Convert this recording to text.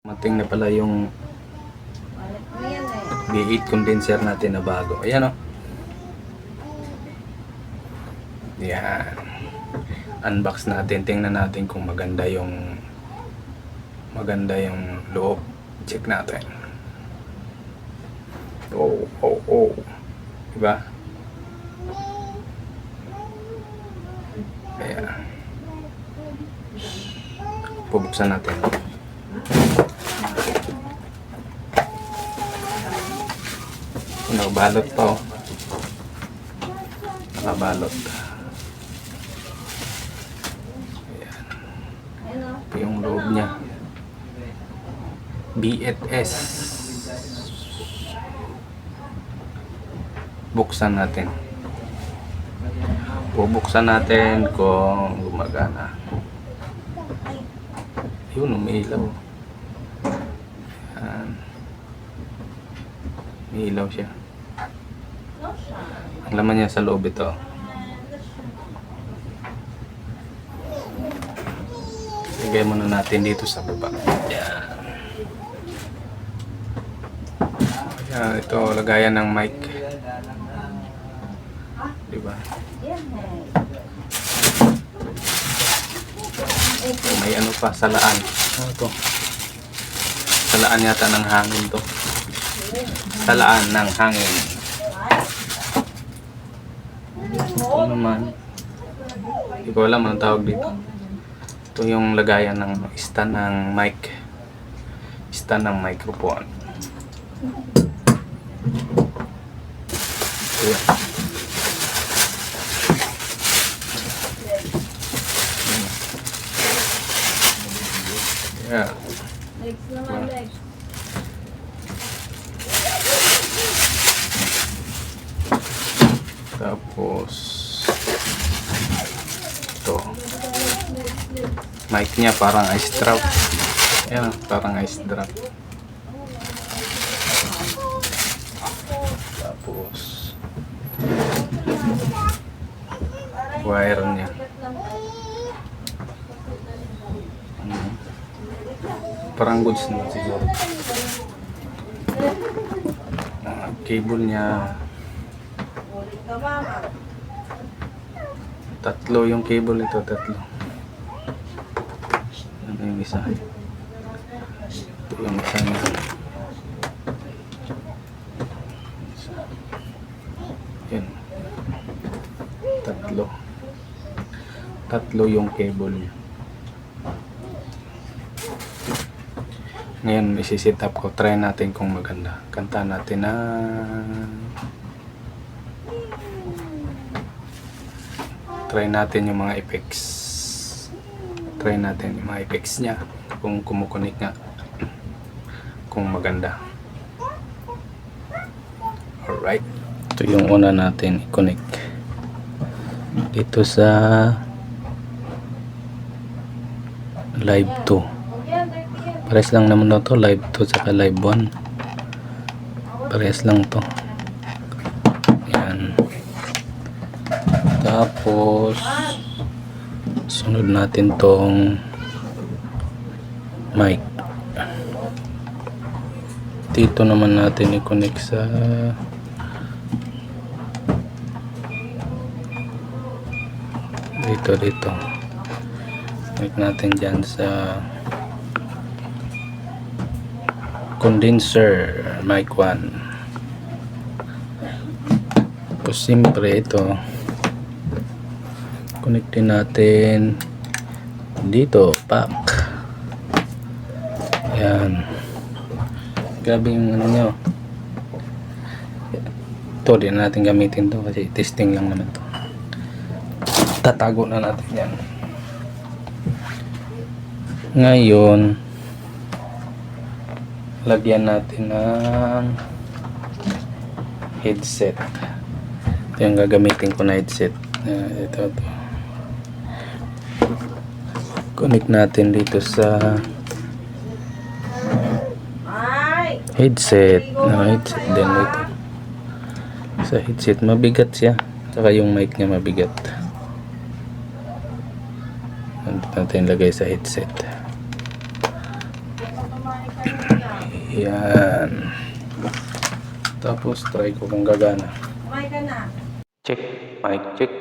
Mating na pala yung V8 condenser natin na bago. Ayan o. Yan. Unbox natin. Tingnan natin kung maganda yung loob. Check natin. Oh. Diba? Ayan. Pubuksan natin. Nakabalot pa oh. Nakabalot. Ayan. Ito yung loob niya. BFS. Buksan natin. Bubuksan natin kung gumagana. Yun, umiilaw. Ayan. Umiilaw siya. Ang laman niya sa loob ito. Lagay muna natin dito sa baba. Ayan. Ayan, ito lagayan ng mic. Diba? May ano pa, salaan. Ano to? Salaan yata ng hangin to. Salaan ng hangin. Ito naman. Hindi ko alam anong tawag dito. Ito yung lagayan ng stand ng mic. Stand ng microphone. Ayan. Yeah. Legs naman, legs. Tapos ito. Mic niya parang ice drop. Ayan, parang ice drop. Tapos wire niya. Parang goods naman siguro. Cable niya. Tatlo yung cable ito, tatlo. Ano yung isa? Ito yung isa niya. Yan. Tatlo. Tatlo yung cable niya. Ngayon, isi-set up ko. Try natin kung maganda. Kanta natin na try natin yung mga effects. Try natin yung mga effects niya. Kung kumukunik nga. Kung maganda. Alright. Ito yung una natin i-connect. Dito sa live 2. Parehas lang naman na to, live 2 saka live 1. Parehas lang to. Yan. Tapos sunod natin tong mic. Dito naman natin i-connect sa dito. Connect natin dyan sa condenser mic 1. Tapos siyempre ito connectin natin dito, pack. Ayan. Grabe yung ano nyo. Ito din natin gamitin to kasi testing lang naman to. Tatago na natin yan. Ngayon lagyan natin ng headset. Ito yung gagamitin ko na headset. Ito. Connect natin dito sa headset. Headset din dito. Sa headset mabigat siya. Saka yung mic niya mabigat. Natin lagay sa headset. Yan. Tapos try ko kung gagana. Kumain ka na. Check. Mic check.